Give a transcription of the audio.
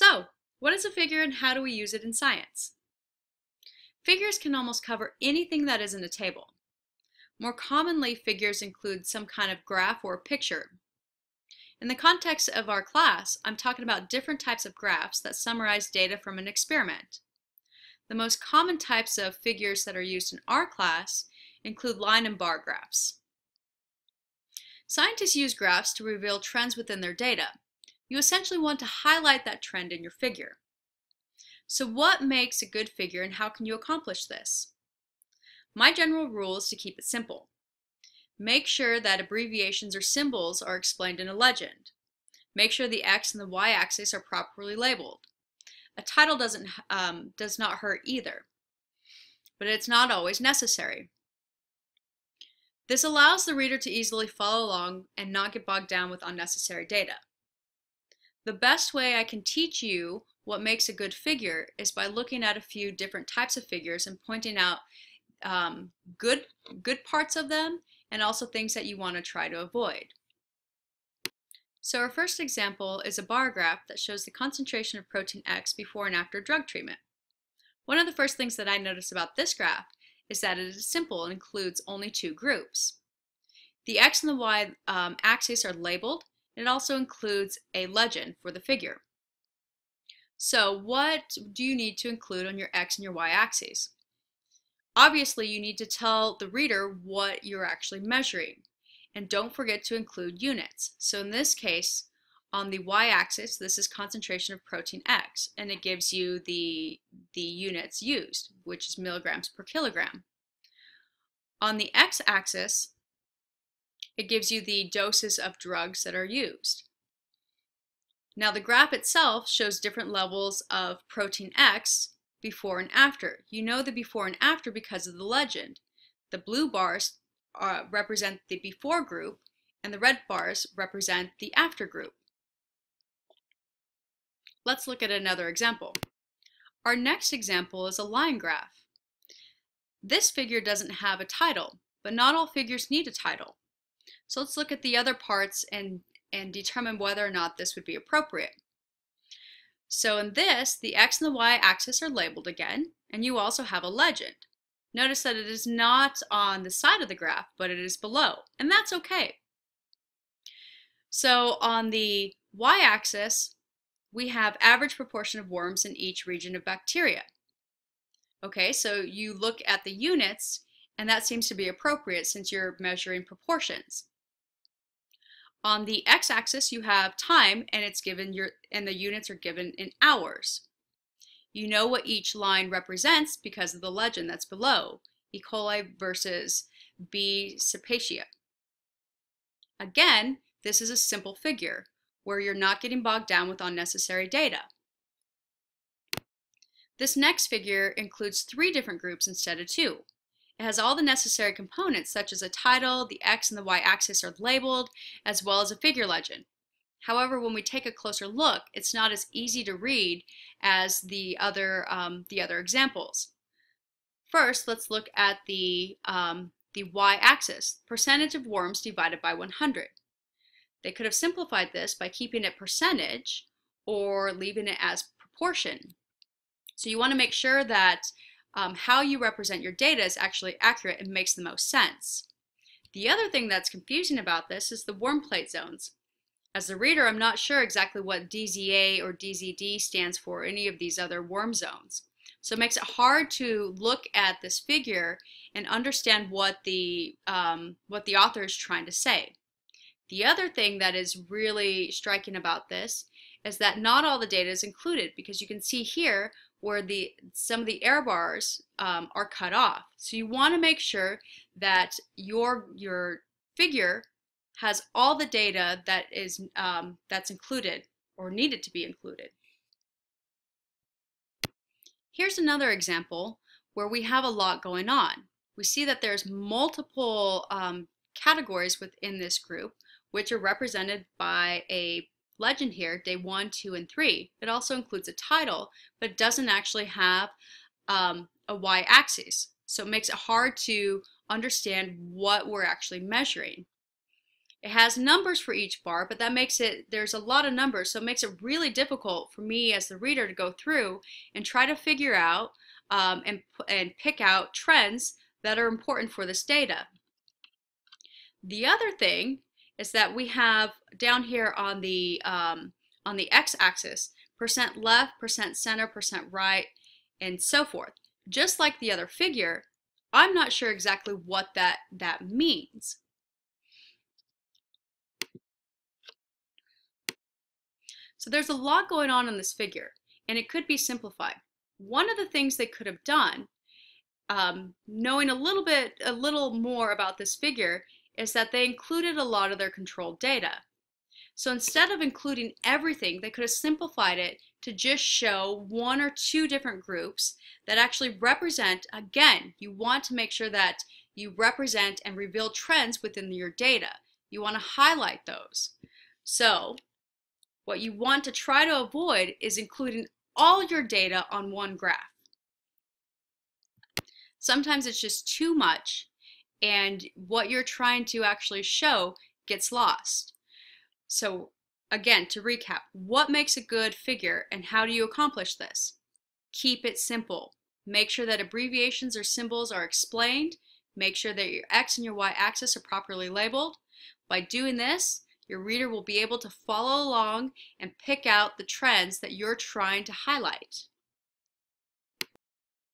So, what is a figure and how do we use it in science? Figures can almost cover anything that isn't a table. More commonly, figures include some kind of graph or picture. In the context of our class, I'm talking about different types of graphs that summarize data from an experiment. The most common types of figures that are used in our class include line and bar graphs. Scientists use graphs to reveal trends within their data. You essentially want to highlight that trend in your figure. So what makes a good figure and how can you accomplish this? My general rule is to keep it simple. Make sure that abbreviations or symbols are explained in a legend. Make sure the X and the Y axis are properly labeled. A title does not hurt either, but it's not always necessary. This allows the reader to easily follow along and not get bogged down with unnecessary data. The best way I can teach you what makes a good figure is by looking at a few different types of figures and pointing out good parts of them and also things that you want to try to avoid. So our first example is a bar graph that shows the concentration of protein X before and after drug treatment. One of the first things that I notice about this graph is that it is simple and includes only two groups. The X and the Y axes are labeled, and it also includes a legend for the figure. So what do you need to include on your X and your Y axes? Obviously, you need to tell the reader what you're actually measuring. And don't forget to include units. So in this case, on the y-axis, this is concentration of protein X, and it gives you the units used, which is milligrams per kilogram. On the x-axis, it gives you the doses of drugs that are used. Now the graph itself shows different levels of protein X before and after. You know the before and after because of the legend. The blue bars represent the before group, and the red bars represent the after group. Let's look at another example. Our next example is a line graph. This figure doesn't have a title, but not all figures need a title. So let's look at the other parts and determine whether or not this would be appropriate. So in this, the X and the Y axis are labeled again, and you also have a legend. Notice that it is not on the side of the graph, but it is below, and that's okay. So on the y-axis, we have average proportion of worms in each region of bacteria. Okay, so you look at the units, and that seems to be appropriate since you're measuring proportions. On the x-axis, you have time, and it's given and the units are given in hours. You know what each line represents because of the legend that's below, E. coli versus B. cepacia. Again, this is a simple figure where you're not getting bogged down with unnecessary data. This next figure includes 3 different groups instead of 2. It has all the necessary components such as a title, the X and the Y axis are labeled, as well as a figure legend. However, when we take a closer look, it's not as easy to read as the other examples. First, let's look at the y-axis, percentage of worms divided by 100. They could have simplified this by keeping it percentage or leaving it as proportion. So you want to make sure that how you represent your data is actually accurate and makes the most sense. The other thing that's confusing about this is the worm plate zones. As the reader, I'm not sure exactly what DZA or DZD stands for, any of these other worm zones. So it makes it hard to look at this figure and understand what the author is trying to say. The other thing that is really striking about this is that not all the data is included, because you can see here where some of the error bars are cut off. So you want to make sure that your figure has all the data that is that's included or needed to be included. Here's another example where we have a lot going on. We see that there's multiple categories within this group, which are represented by a legend here, day 1, 2, and 3. It also includes a title, but it doesn't actually have a y-axis. So it makes it hard to understand what we're actually measuring. It has numbers for each bar, but that makes it, there's a lot of numbers, so it makes it really difficult for me as the reader to go through and try to figure out and pick out trends that are important for this data. The other thing is that we have down here on the x-axis, percent left, percent center, percent right, and so forth. Just like the other figure, I'm not sure exactly what that means. So there's a lot going on in this figure, and it could be simplified. One of the things they could have done, knowing a little more about this figure, is that they included a lot of their controlled data. So instead of including everything, they could have simplified it to just show one or two different groups that actually represent, again, you want to make sure that you represent and reveal trends within your data. You want to highlight those. So what you want to try to avoid is including all your data on one graph. Sometimes it's just too much, and what you're trying to actually show gets lost. So again, to recap, what makes a good figure and how do you accomplish this? Keep it simple. Make sure that abbreviations or symbols are explained. Make sure that your X and your Y axis are properly labeled. By doing this, your reader will be able to follow along and pick out the trends that you're trying to highlight.